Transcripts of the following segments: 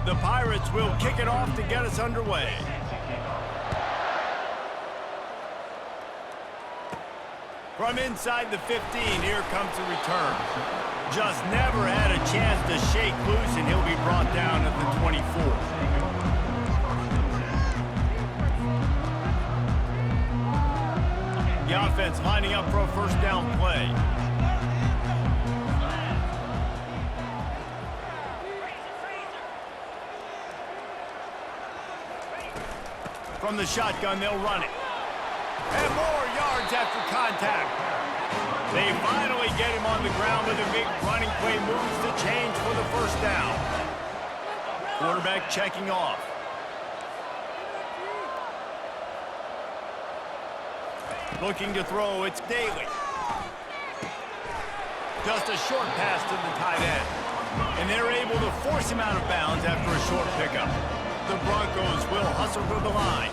The Pirates will kick it off to get us underway. From inside the 15, here comes the return. Just never had a chance to shake loose, and he'll be brought down at the 24. The offense lining up for a first down play. From the shotgun, they'll run it. And more yards after contact. They finally get him on the ground with a big running play, moves the change for the first down. Quarterback checking off. Looking to throw, it's Daly. Just a short pass to the tight end. And they're able to force him out of bounds after a short pickup. The Broncos will hustle to the line.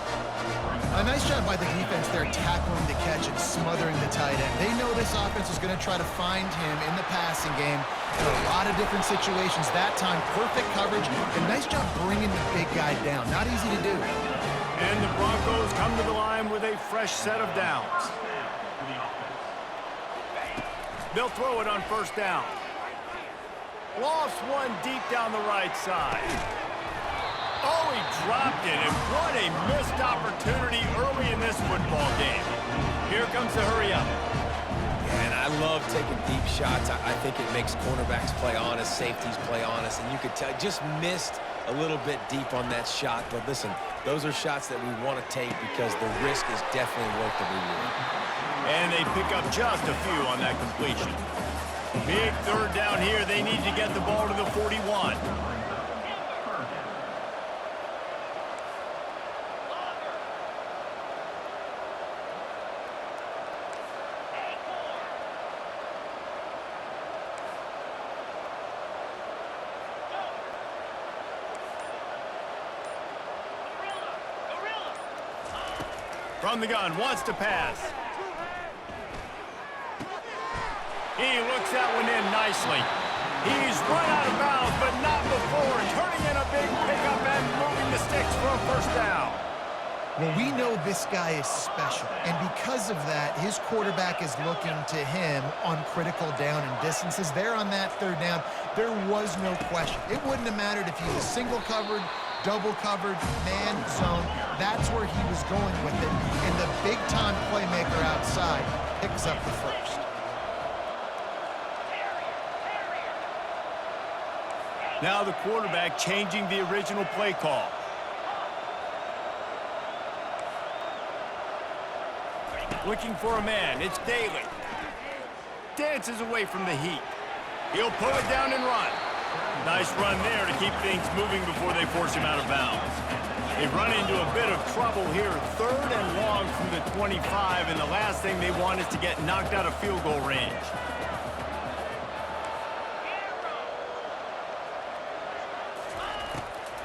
A nice job by the defense there, tackling the catch and smothering the tight end. They know this offense is going to try to find him in the passing game in a lot of different situations. That time, perfect coverage, and nice job bringing the big guy down. Not easy to do. And the Broncos come to the line with a fresh set of downs. They'll throw it on first down. Lofts one deep down the right side. Oh, he dropped it, and what a missed opportunity early in this football game. Here comes the hurry up. And I love taking deep shots. I think it makes cornerbacks play honest, safeties play honest, and you could tell just missed a little bit deep on that shot. But listen, those are shots that we want to take because the risk is definitely worth the reward. And they pick up just a few on that completion. Big third down here. They need to get the ball to the 41. From the gun, wants to pass. He looks that one in nicely. He's run out of bounds, but not before. Turning in a big pickup and moving the sticks for a first down. Well, we know this guy is special, and because of that, his quarterback is looking to him on critical down and distances. There on that third down, there was no question. It wouldn't have mattered if he was single covered, double covered, man zone. That's where he was going with it. And the big-time playmaker outside picks up the first. Now the quarterback changing the original play call. Looking for a man. It's Daly. Dances away from the heat. He'll pull it down and run. Nice run there to keep things moving before they force him out of bounds. They've run into a bit of trouble here. Third and long from the 25, and the last thing they want is to get knocked out of field goal range.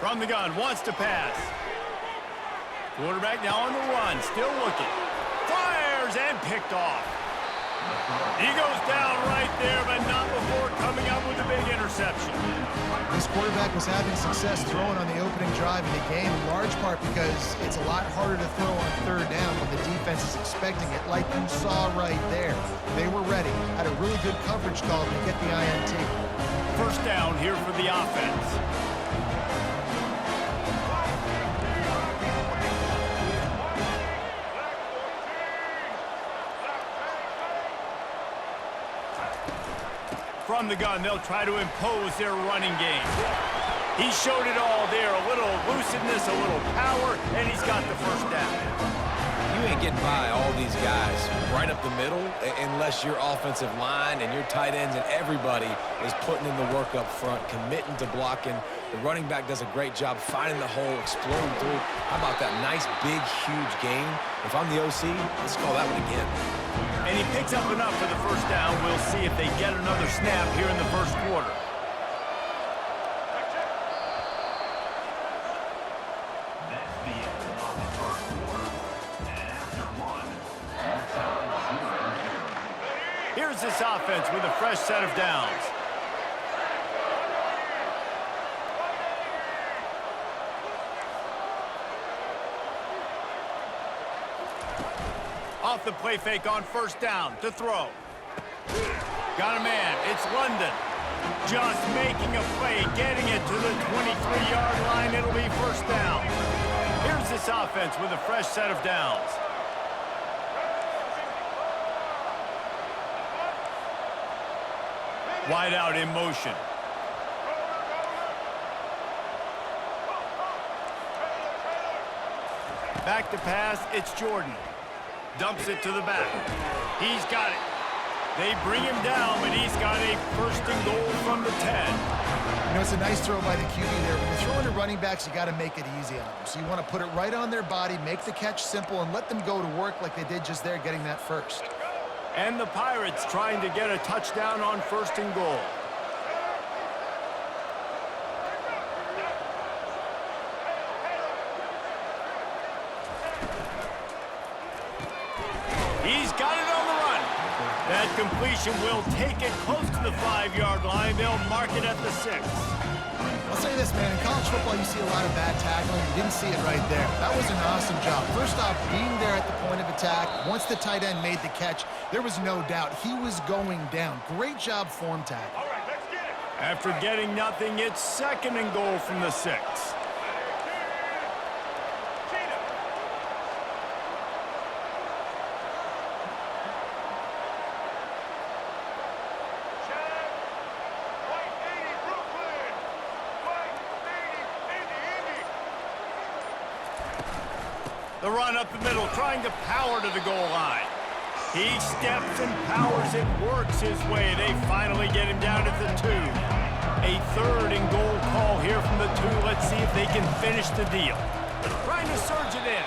From the gun, wants to pass. Quarterback now on the run, still looking. Fires and picked off. He goes down right there, but not before coming up with a big interception. This quarterback was having success throwing on the opening drive in the game, in large part because it's a lot harder to throw on third down when the defense is expecting it, like you saw right there. They were ready, had a really good coverage call to get the INT. First down here for the offense. From the gun, they'll try to impose their running game. He showed it all there, a little elusiveness, a little power, and he's got the first down. You ain't getting by all these guys right up the middle unless your offensive line and your tight ends and everybody is putting in the work up front, committing to blocking. The running back does a great job finding the hole, exploding through. How about that nice, big, huge gain? If I'm the OC, let's call that one again. And he picks up enough for the first down. We'll see if they get another snap here in the first quarter. Here's this offense with a fresh set of downs. off the play fake on first down to throw. Got a man. It's London. Just making a play, getting it to the 23-yard line. It'll be first down. Here's this offense with a fresh set of downs. Wide out in motion. Back to pass, it's Jordan. Dumps it to the back. He's got it. They bring him down, but he's got a first and goal from the 10. You know, it's a nice throw by the QB there. When you're throwing to running backs, you got to make it easy on them. So you want to put it right on their body, make the catch simple, and let them go to work like they did just there, getting that first. And the Pirates trying to get a touchdown on first and goal. He's got it on the run. That completion will take it close to the 5-yard line. They'll mark it at the 6. I'll say this, man. In college football, you see a lot of bad tackling. You didn't see it right there. That was an awesome job. First off, being there at the point of attack. Once the tight end made the catch, there was no doubt he was going down. Great job form tackle. All right, let's get it. After getting nothing, it's second and goal from the 6. The run up the middle, trying to power to the goal line. He steps and powers it, works his way. They finally get him down at the 2. A third and goal call here from the 2. Let's see if they can finish the deal. Trying to surge it in.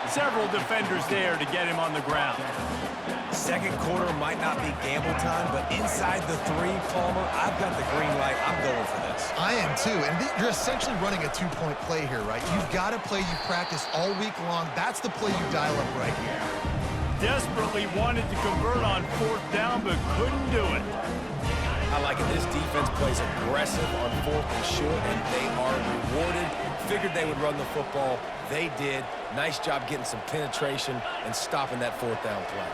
Several defenders there to get him on the ground. Second quarter might not be gamble time, but inside the 3, Palmer, I've got the green light. I'm going for this. I am too, and you're essentially running a 2-point play here, right? You've got a play you practice all week long. That's the play you dial up right here. Desperately wanted to convert on fourth down, but couldn't do it. I like it. This defense plays aggressive on 4th and short, and they are rewarded. Figured they would run the football. They did. Nice job getting some penetration and stopping that 4th down play.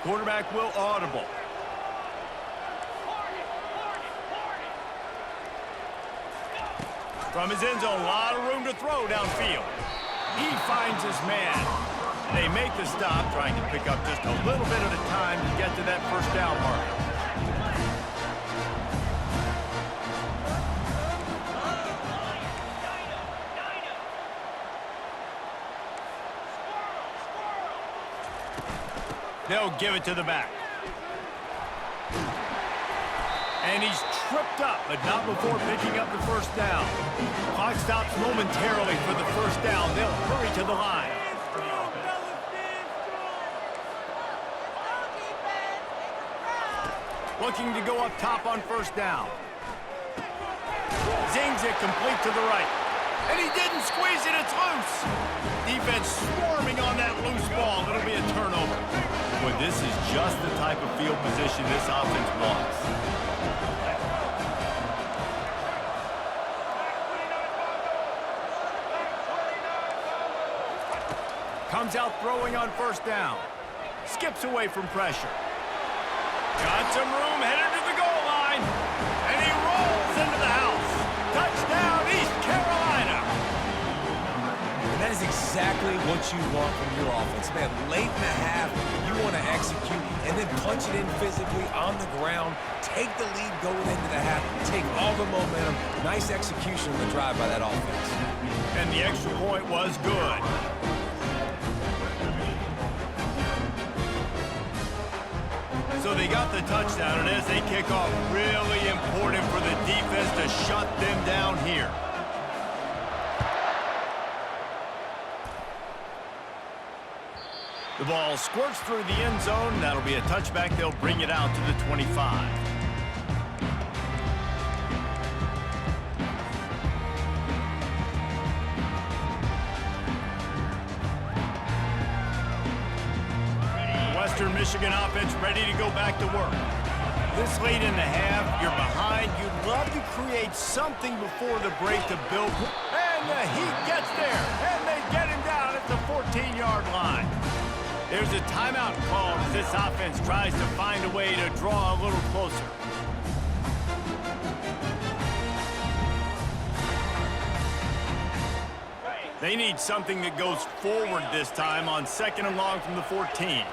Quarterback will audible. From his end zone, a lot of room to throw downfield. He finds his man. They make the stop, trying to pick up just a little bit at a time to get to that first down marker. They'll give it to the back. And he's tripped up, but not before picking up the first down. Clock stops momentarily for the first down. They'll hurry to the line. Looking to go up top on first down. Zings it complete to the right. And he didn't squeeze it, it's loose. Defense swarming on that loose ball. It'll be a turnover. Boy, this is just the type of field position this offense wants. Comes out throwing on first down. Skips away from pressure. Got some room, headed to the goal line. And he rolls into the house. Touchdown, East Carolina. And that is exactly what you want from your offense. Man, late in the half, you want to execute and then punch it in physically on the ground. Take the lead going into the half. Take all the momentum. Nice execution on the drive by that offense. And the extra point was good. So they got the touchdown, and as they kick off, really important for the defense to shut them down here. The ball squirts through the end zone. That'll be a touchback. They'll bring it out to the 25. Western Michigan offense ready to go back to work. This late in the half, you're behind. You'd love to create something before the break to build. And the Heat gets there, and they get him down at the 14-yard line. There's a timeout called as this offense tries to find a way to draw a little closer. They need something that goes forward this time on 2nd and long from the 14.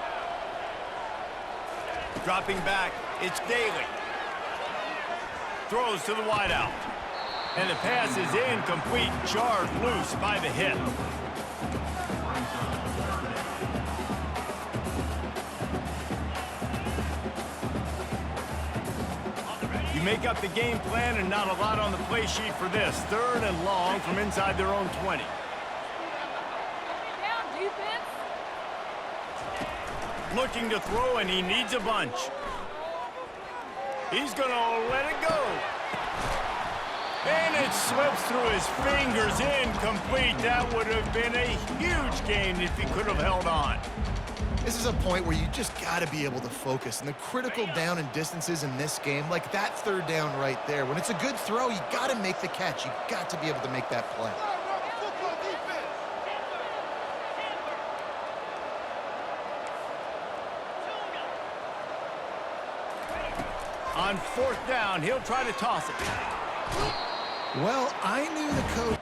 Dropping back, it's Daly. Throws to the wideout. And the pass is incomplete, jarred loose by the hip. You make up the game plan and not a lot on the play sheet for this. 3rd and long from inside their own 20. Looking to throw, and he needs a bunch. He's going to let it go. And it slips through his fingers, incomplete. That would have been a huge gain if he could have held on. This is a point where you just got to be able to focus. And the critical down and distances in this game, like that 3rd down right there, when it's a good throw, you got to make the catch. You got to be able to make that play. On 4th down, he'll try to toss it. Well, I knew the coach.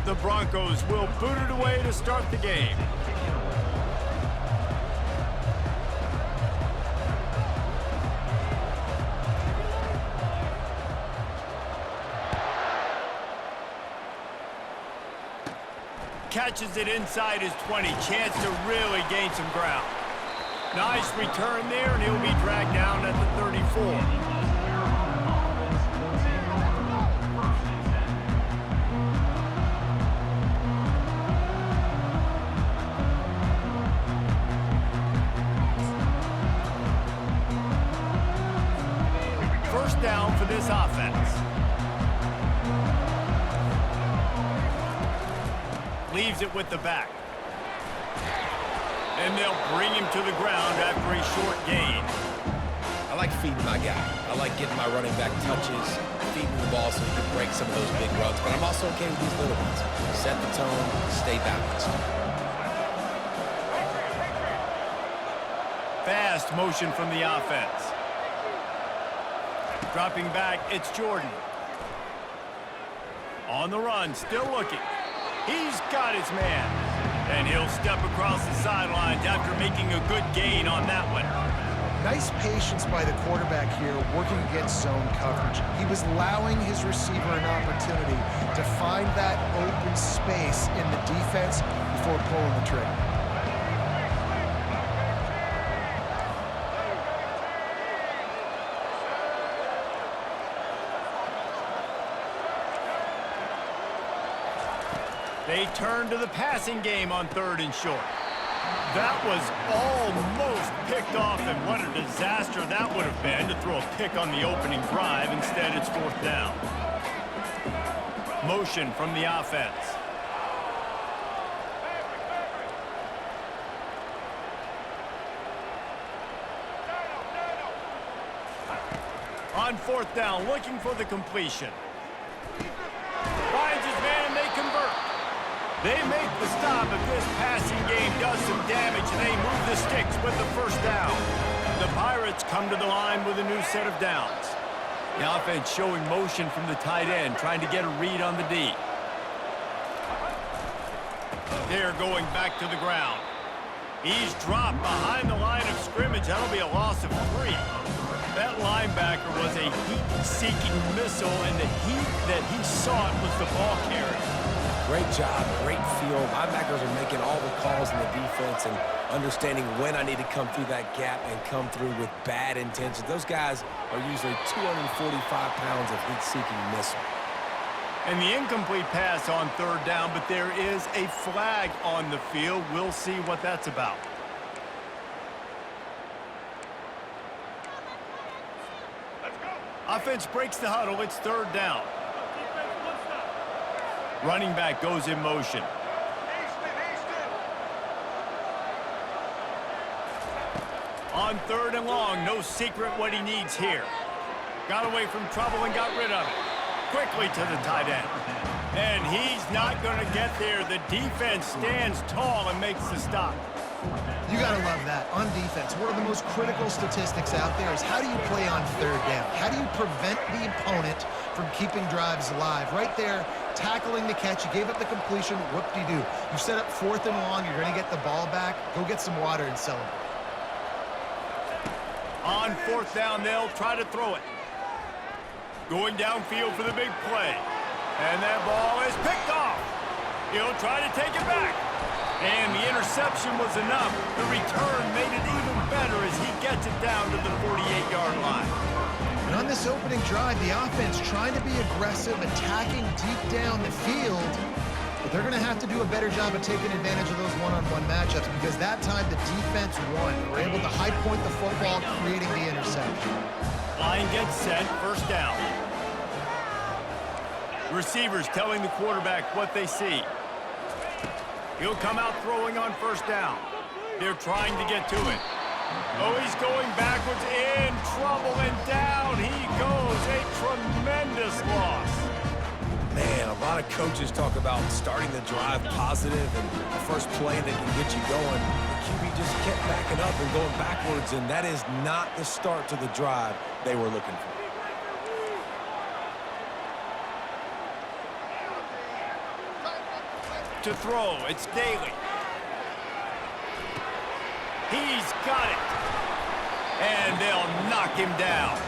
The Broncos will boot it away to start the game. Catches it inside his 20. Chance to really gain some ground. Nice return there, and he'll be dragged down at the 34. Down for this offense. Leaves it with the back. And they'll bring him to the ground after a short gain. I like feeding my guy. I like getting my running back touches, feeding the ball so he can break some of those big runs. But I'm also okay with these little ones. Set the tone, stay balanced. Fast motion from the offense. Dropping back, it's Jordan. On the run, still looking. He's got his man. And he'll step across the sidelines after making a good gain on that one. Nice patience by the quarterback here working against zone coverage. He was allowing his receiver an opportunity to find that open space in the defense before pulling the trigger. They turn to the passing game on 3rd and short. That was almost picked off, and what a disaster that would have been to throw a pick on the opening drive. Instead, it's 4th down. Motion from the offense. On 4th down, looking for the completion. Finds his man, and they convert. They make the stop, but this passing game does some damage, and they move the sticks with the 1st down. The Pirates come to the line with a new set of downs. The offense showing motion from the tight end, trying to get a read on the D. They're going back to the ground. He's dropped behind the line of scrimmage. That'll be a loss of 3. That linebacker was a heat-seeking missile, and the heat that he sought was the ball carrier. Great job, great feel. Linebackers are making all the calls in the defense and understanding when I need to come through that gap and come through with bad intentions. Those guys are usually 245 pounds of heat-seeking missile. And the incomplete pass on 3rd down, but there is a flag on the field. We'll see what that's about. Offense breaks the huddle. It's 3rd down. Running back goes in motion. On 3rd and long, no secret what he needs here. Got away from trouble and got rid of it. Quickly to the tight end. And he's not going to get there. The defense stands tall and makes the stop. You got to love that. On defense, one of the most critical statistics out there is how do you play on 3rd down? How do you prevent the opponent from keeping drives alive? Right there, tackling the catch. You gave up the completion. Whoop-de-doo. You set up 4th and long. You're going to get the ball back. Go get some water and celebrate. On 4th down, they'll try to throw it. Going downfield for the big play. And that ball is picked off. He'll try to take it back. And the interception was enough. The return made it even better as he gets it down to the 48-yard line. And on this opening drive, the offense trying to be aggressive, attacking deep down the field. But they're going to have to do a better job of taking advantage of those one-on-one matchups because that time the defense won. They were able to high point the football, creating the interception. Line gets set, 1st down. Receivers telling the quarterback what they see. He'll come out throwing on 1st down. They're trying to get to it. Oh, he's going backwards, in trouble, and down he goes. A tremendous loss. Man, a lot of coaches talk about starting the drive positive and the first play that can get you going. The QB just kept backing up and going backwards, and that is not the start to the drive they were looking for. To throw, it's Daly. He's got it. And they'll knock him down.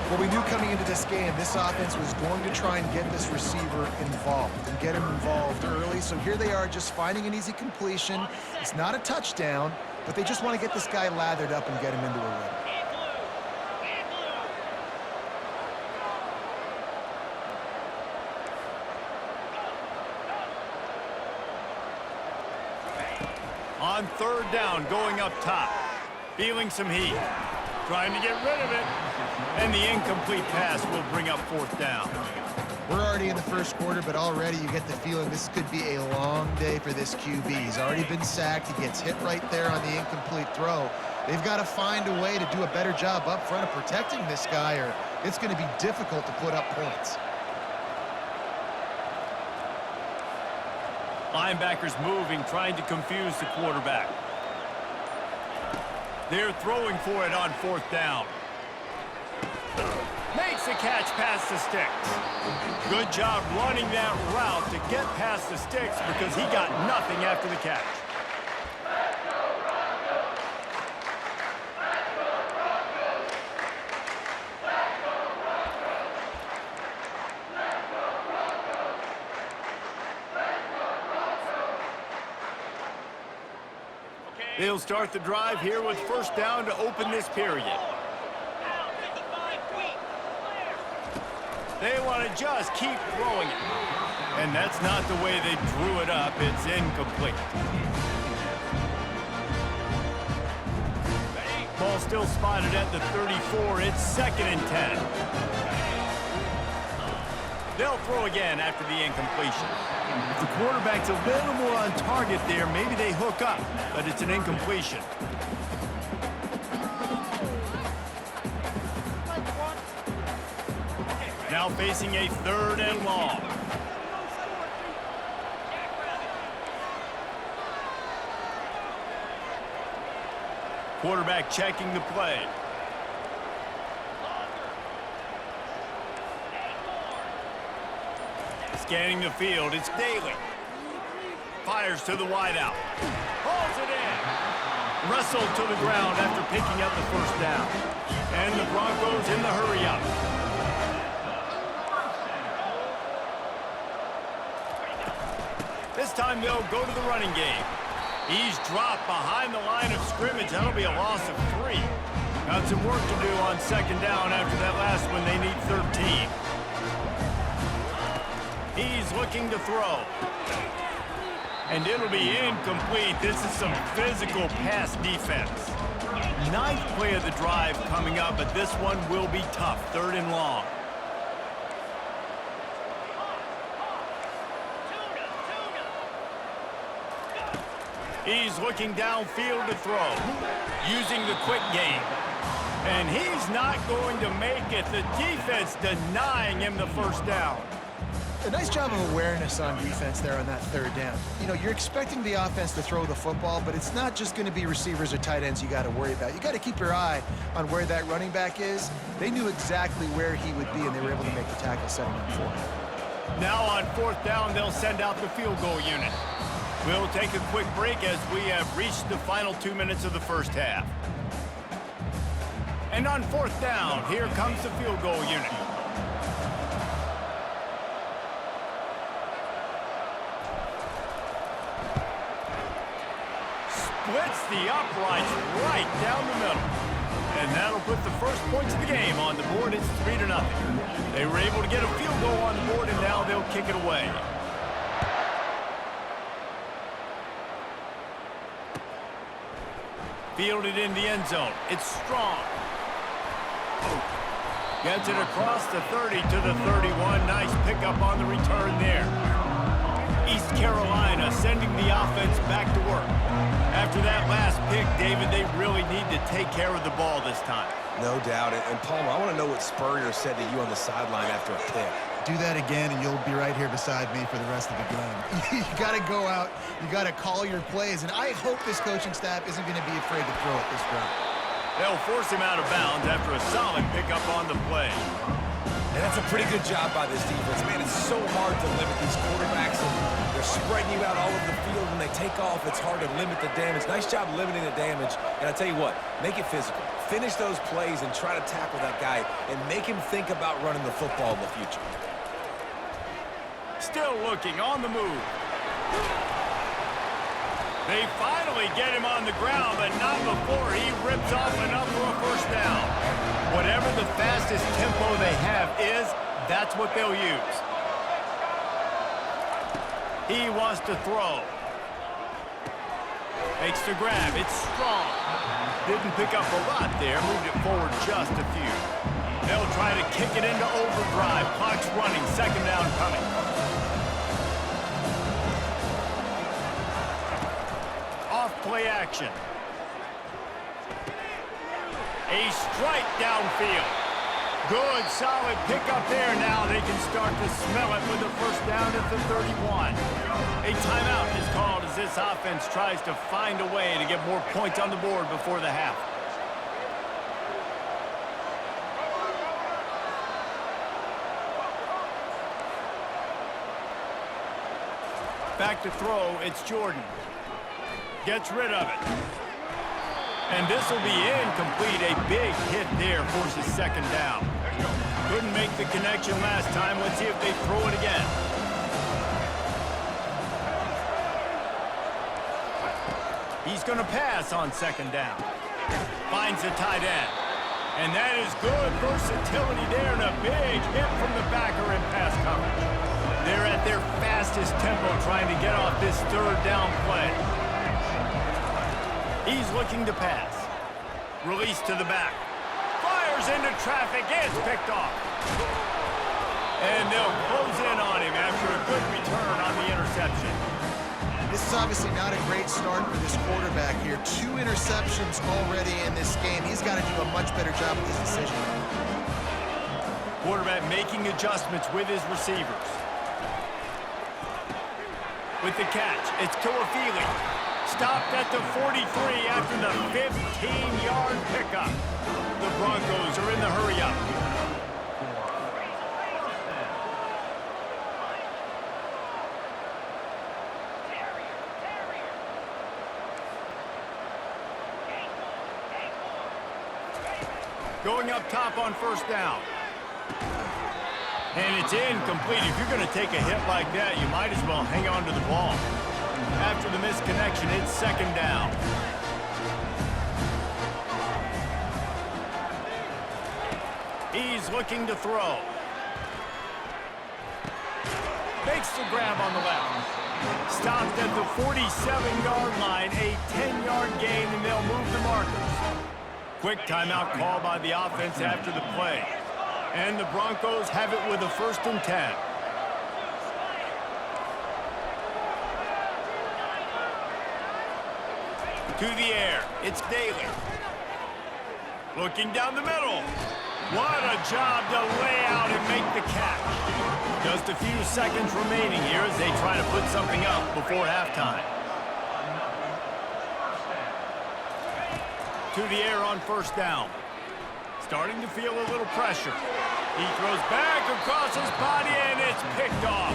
Well, we knew coming into this game, this offense was going to try and get this receiver involved and get him involved early. So here they are just finding an easy completion. It's not a touchdown, but they just want to get this guy lathered up and get him into a rhythm. On 3rd down, going up top. Feeling some heat. Trying to get rid of it. And the incomplete pass will bring up 4th down. We're already in the 1st quarter, but already you get the feeling this could be a long day for this QB. He's already been sacked. He gets hit right there on the incomplete throw. They've got to find a way to do a better job up front of protecting this guy, or it's going to be difficult to put up points. Linebackers moving, trying to confuse the quarterback. They're throwing for it on 4th down. Makes the catch past the sticks. Good job running that route to get past the sticks because he got nothing after the catch. They'll start the drive here with 1st down to open this period. They want to just keep throwing it. And that's not the way they drew it up. It's incomplete. Ball still spotted at the 34. It's 2nd and 10. They'll throw again after the incompletion. If the quarterback's a little more on target there, maybe they hook up, but it's an incompletion. Now facing a 3rd and long. Quarterback checking the play. Scanning the field, it's Daly. Fires to the wideout. Pulls it in. Wrestled to the ground after picking up the 1st down. And the Broncos in the hurry-up. This time they'll go to the running game. He's dropped behind the line of scrimmage. That'll be a loss of 3. Got some work to do on 2nd down after that last one. They need 13. He's looking to throw. And it'll be incomplete. This is some physical pass defense. 9th play of the drive coming up, but this one will be tough. 3rd and long. He's looking downfield to throw, using the quick game. And he's not going to make it. The defense denying him the 1st down. A nice job of awareness on defense there on that 3rd down. You know, you're expecting the offense to throw the football, but it's not just going to be receivers or tight ends you got to worry about. You got to keep your eye on where that running back is. They knew exactly where he would be, and they were able to make the tackle setting up for him. Now on 4th down, they'll send out the field goal unit. We'll take a quick break as we have reached the final 2 minutes of the 1st half. And on 4th down, here comes the field goal unit. Splits the uprights right down the middle. And that'll put the first points of the game on the board. It's 3-0. They were able to get a field goal on the board, and now they'll kick it away. Fielded in the end zone. It's Strong. Gets it across the 30 to the 31. Nice pickup on the return there. East Carolina sending the offense back to work. After that last pick, David, they really need to take care of the ball this time. No doubt. And Palmer, I want to know what Spurrier said to you on the sideline after a pick. Do that again, and you'll be right here beside me for the rest of the game. You got to go out. You got to call your plays, and I hope this coaching staff isn't going to be afraid to throw it this route. They'll force him out of bounds after a solid pickup on the play. And that's a pretty good job by this defense. Man, it's so hard to limit these quarterbacks, and they're spreading you out all over the field. When they take off, it's hard to limit the damage. Nice job limiting the damage. And I tell you what, make it physical. Finish those plays and try to tackle that guy and make him think about running the football in the future. Still looking on the move. They finally get him on the ground, but not before he rips off enough for a 1st down. Whatever the fastest tempo they have is, that's what they'll use. He wants to throw. Makes the grab. It's Strong. Didn't pick up a lot there. Moved it forward just a few. They'll try to kick it into overdrive. Clock's running. 2nd down coming. Play action. A strike downfield. Good, solid pickup there. Now they can start to smell it with a 1st down at the 31. A timeout is called as this offense tries to find a way to get more points on the board before the half. Back to throw, it's Jordan. Gets rid of it. And this will be incomplete. A big hit there forces 2nd down. Couldn't make the connection last time. Let's see if they throw it again. He's going to pass on 2nd down. Finds the tight end. And that is good versatility there, and a big hit from the backfield. trying to get off this third down play. He's looking to pass. Release to the back. Fires into traffic. It's picked off. And they'll close in on him after a good return on the interception. This is obviously not a great start for this quarterback here. 2 interceptions already in this game. He's got to do a much better job with his decision. Quarterback making adjustments with his receivers. With the catch, it's Toafili. Stopped at the 43 after the 15-yard pickup. The Broncos are in the hurry-up. Going up top on first down. And it's incomplete. If you're going to take a hit like that, you might as well hang on to the ball. After the misconnection, it's second down. He's looking to throw. Makes the grab on the left. Stopped at the 47-yard line, a 10-yard gain, and they'll move the markers. Quick timeout call by the offense after the play. And the Broncos have it with a 1st and 10. To the air, it's Daly. Looking down the middle. What a job to lay out and make the catch. Just a few seconds remaining here as they try to put something up before halftime. To the air on first down. Starting to feel a little pressure. He throws back across his body, and it's picked off.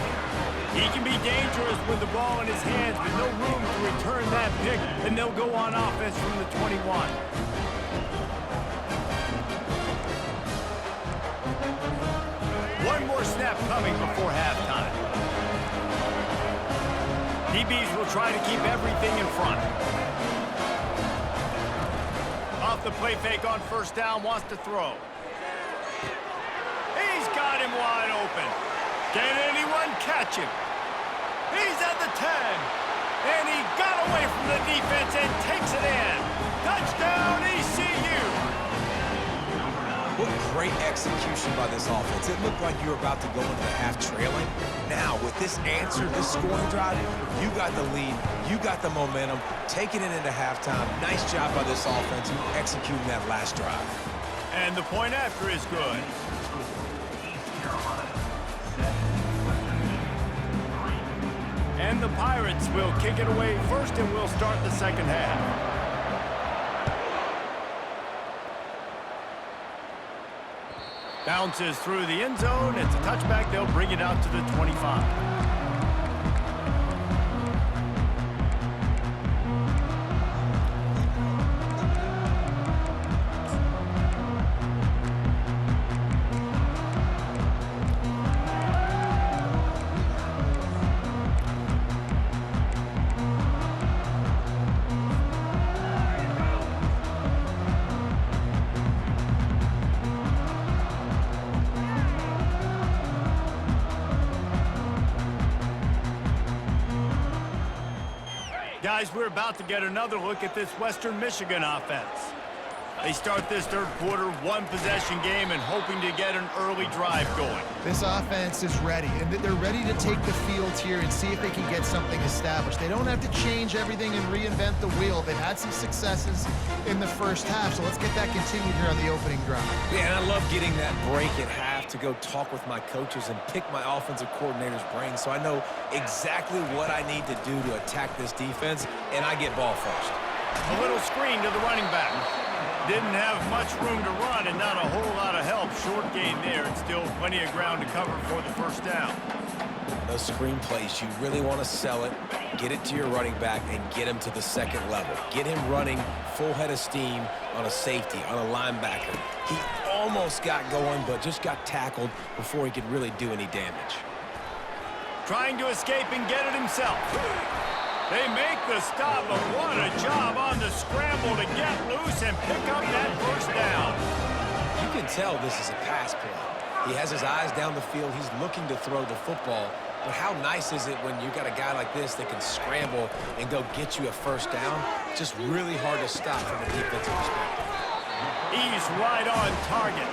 He can be dangerous with the ball in his hands, but no room to return that pick, and they'll go on offense from the 21. One more snap coming before halftime. DBs will try to keep everything in front. Off the play fake on first down, wants to throw. He's got him wide open. Can anyone catch him? He's at the 10. And he got away from the defense and takes it in. Touchdown, ECU. What great execution by this offense. It looked like you were about to go into the half trailing. Now, with this answer, this scoring drive, you got the lead, you got the momentum, taking it into halftime. Nice job by this offense executing that last drive. And the point after is good. And the Pirates will kick it away first, and we'll start the second half. Bounces through the end zone. It's a touchback. They'll bring it out to the 25. Guys, we're about to get another look at this Western Michigan offense. They start this third quarter, one-possession game, and hoping to get an early drive going. This offense is ready, and they're ready to take the field here and see if they can get something established. They don't have to change everything and reinvent the wheel. They've had some successes in the first half, so let's get that continued here on the opening drive. Yeah, and I love getting that break at half to go talk with my coaches and pick my offensive coordinator's brain so I know exactly what I need to do to attack this defense, and I get ball first. A little screen to the running back. Didn't have much room to run and not a whole lot of help. Short gain there and still plenty of ground to cover for the first down. Those screen plays, you really want to sell it, get it to your running back, and get him to the second level. Get him running full head of steam on a safety, on a linebacker. He almost got going, but just got tackled before he could really do any damage. Trying to escape and get it himself. They make the stop, but what a job on the scramble to get loose and pick up that first down. You can tell this is a pass play. He has his eyes down the field. He's looking to throw the football. But how nice is it when you got a guy like this that can scramble and go get you a first down? Just really hard to stop from a defensive perspective. He's right on target.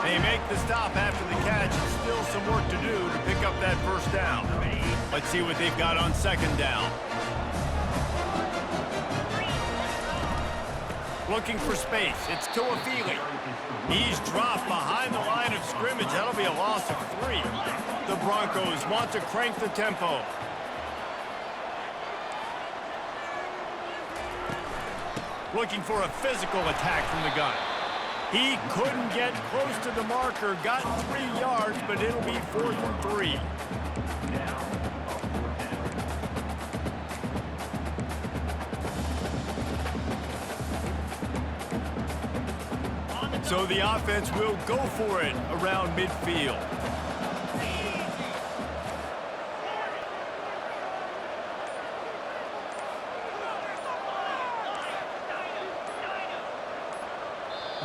They make the stop after the catch. Still some work to do to pick up that first down. Let's see what they've got on second down. Looking for space. It's Tuafili. He's dropped behind the line of scrimmage. That'll be a loss of 3. The Broncos want to crank the tempo. Looking for a physical attack from the gun. He couldn't get close to the marker. Got 3 yards, but it'll be 4th and 3. So the offense will go for it around midfield.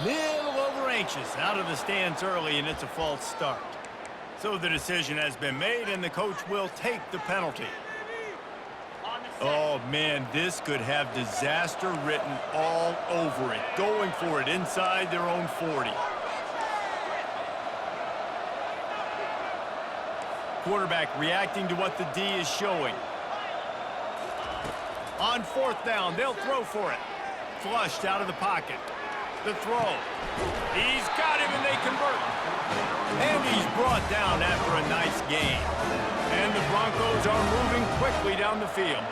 Little over anxious, out of the stands early, and it's a false start. So the decision has been made, and the coach will take the penalty. Oh, man, this could have disaster written all over it. Going for it inside their own 40. Quarterback reacting to what the D is showing. On 4th down, they'll throw for it. Flushed out of the pocket. The throw. He's got him, and they convert. And he's brought down after a nice gain. And the Broncos are moving quickly down the field.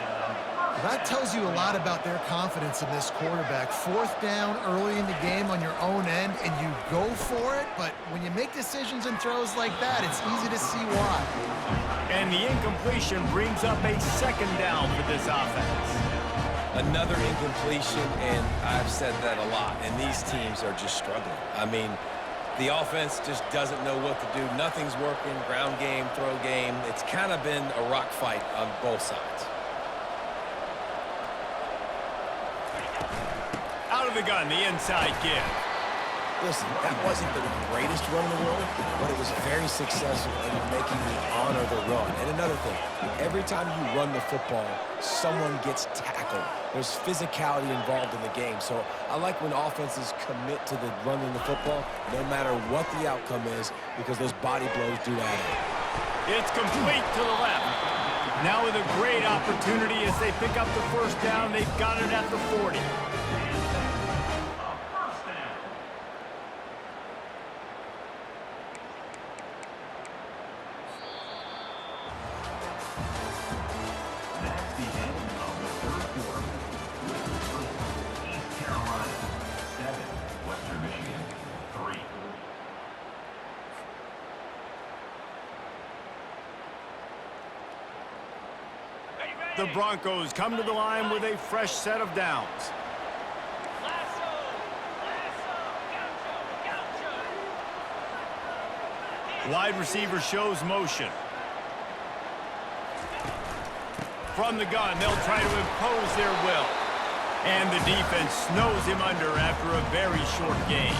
That tells you a lot about their confidence in this quarterback. 4th down early in the game on your own end, and you go for it, but when you make decisions and throws like that, it's easy to see why. And the incompletion brings up a 2nd down for this offense. Another incompletion, and I've said that a lot, and these teams are just struggling. I mean, the offense just doesn't know what to do. Nothing's working, ground game, throw game. It's kind of been a rock fight on both sides. Out of the gun, the inside give. Listen, that wasn't the greatest run in the world, but it was very successful in making me honor the run. And another thing, every time you run the football, someone gets tackled. There's physicality involved in the game. So I like when offenses commit to the running the football, no matter what the outcome is, because those body blows do add up. It's complete to the left. Now with a great opportunity as they pick up the first down, they've got it at the 40. The Broncos come to the line with a fresh set of downs. Wide receiver shows motion. From the gun, they'll try to impose their will. And the defense snows him under after a very short game.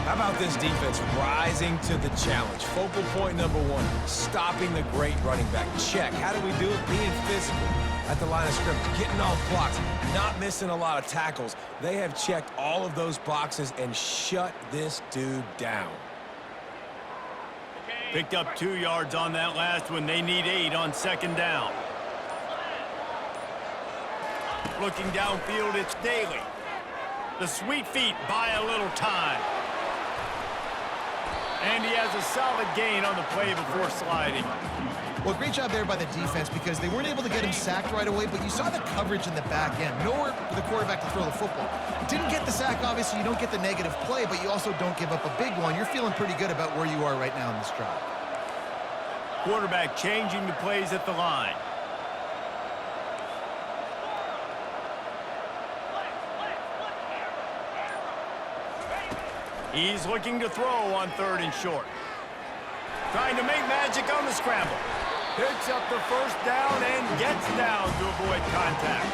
How about this defense rising to the challenge? Focal point number 1, stopping the great running back. Check. How do we do it? Being physical at the line of scrimmage, getting off blocks, not missing a lot of tackles. They have checked all of those boxes and shut this dude down. Picked up 2 yards on that last one. They need 8 on 2nd down. Looking downfield, it's Daly. The sweet feet buy a little time. And he has a solid gain on the play before sliding. Well, great job there by the defense because they weren't able to get him sacked right away, but you saw the coverage in the back end. Nowhere for the quarterback to throw the football. Didn't get the sack, obviously. You don't get the negative play, but you also don't give up a big one. You're feeling pretty good about where you are right now in this drive. Quarterback changing the plays at the line. He's looking to throw on 3rd and short. Trying to make magic on the scramble. Picks up the first down and gets down to avoid contact.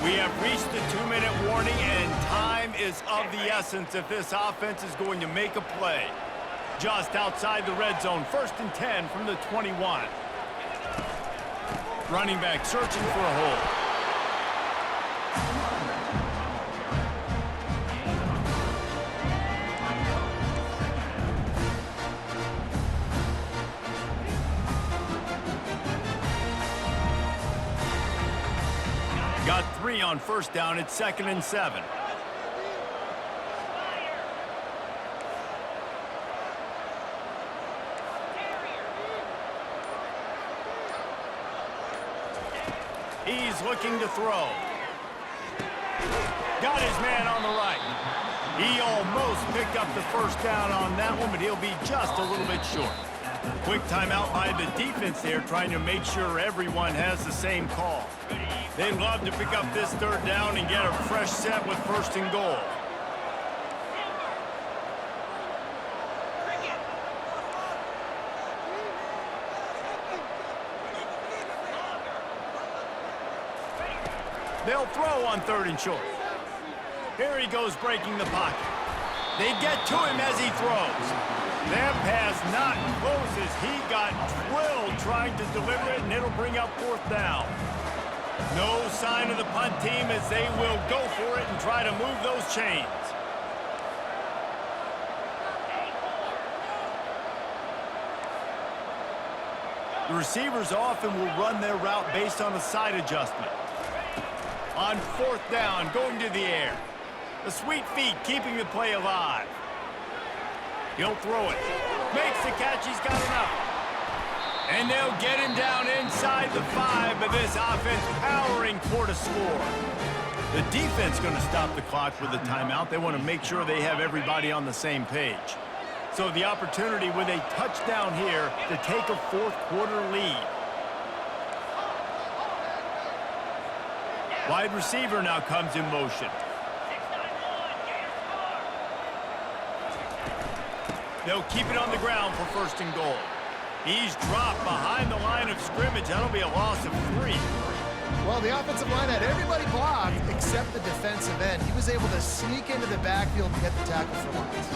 We have reached the 2-minute warning, and time is of the essence if this offense is going to make a play. Just outside the red zone, 1st and 10 from the 21. Running back searching for a hole. Got 3 on 1st down. It's 2nd and 7. He's looking to throw. Got his man on the right. He almost picked up the 1st down on that one, but he'll be just a little bit short. Quick timeout by the defense there, trying to make sure everyone has the same call. They love to pick up this 3rd down and get a fresh set with 1st and goal. They'll throw on 3rd and short. Here he goes breaking the pocket. They get to him as he throws. That pass not close as he got drilled trying to deliver it, and it'll bring up 4th down. No sign of the punt team as they will go for it and try to move those chains. The receivers often will run their route based on a side adjustment. On 4th down, going to the air. The sweet feet keeping the play alive. He'll throw it. Makes the catch. He's got enough. And they'll get him down inside the 5, but this offense powering toward a score. The defense going to stop the clock with a timeout. They want to make sure they have everybody on the same page. So the opportunity with a touchdown here to take a 4th quarter lead. Wide receiver now comes in motion. They'll keep it on the ground for 1st and goal. He's dropped behind the line of scrimmage. That'll be a loss of 3. Well, the offensive line had everybody blocked except the defensive end. He was able to sneak into the backfield and get the tackle for loss.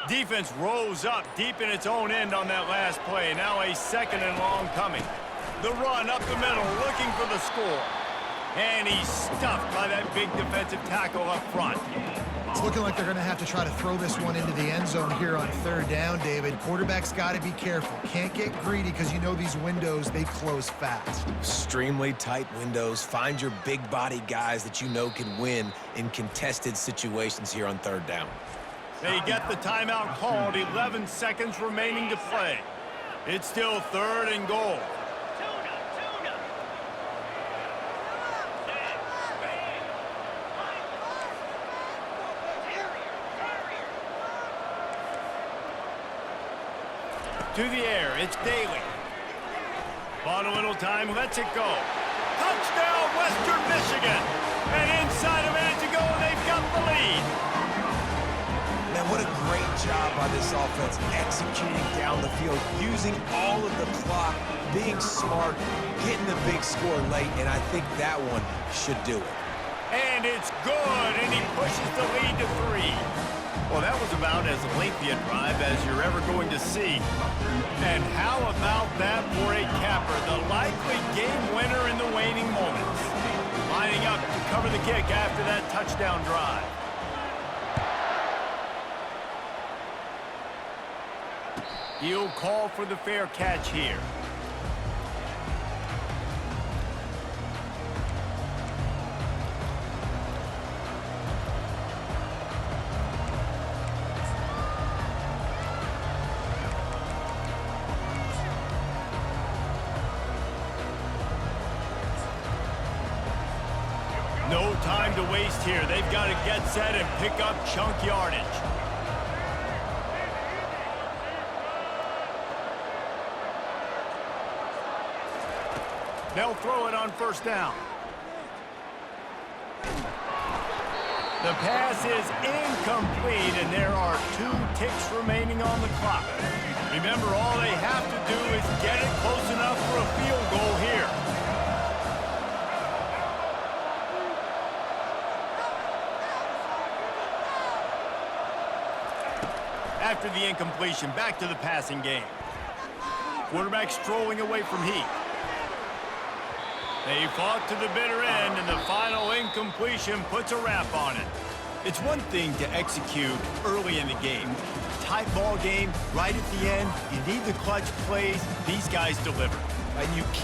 Defense rose up deep in its own end on that last play. Now a 2nd and long coming. The run up the middle, looking for the score. And he's stuffed by that big defensive tackle up front. It's looking like they're going to have to try to throw this one into the end zone here on 3rd down, David. Quarterback's got to be careful. Can't get greedy because you know these windows, they close fast. Extremely tight windows. Find your big body guys that you know can win in contested situations here on 3rd down. They get the timeout called. 11 seconds remaining to play. It's still 3rd and goal. To the air, it's Daly. Bought a little time, lets it go. Touchdown, Western Michigan! And inside a minute to go, and they've got the lead. Man, what a great job by this offense executing down the field, using all of the clock, being smart, getting the big score late, and I think that one should do it. And it's good, and he pushes the lead to 3. Well, that was about as lengthy a drive as you're ever going to see. And how about that for a capper, the likely game winner in the waning moments. Lining up to cover the kick after that touchdown drive. He'll call for the fair catch here. No time to waste here. They've got to get set and pick up chunk yardage. They'll throw it on 1st down. The pass is incomplete, and there are 2 ticks remaining on the clock. Remember, all they After the incompletion, back to the passing game. Quarterback strolling away from Heath. They fought to the bitter end, and the final incompletion puts a wrap on it. It's one thing to execute early in the game. Tight ball game, right at the end, you need the clutch plays. These guys deliver. And you can't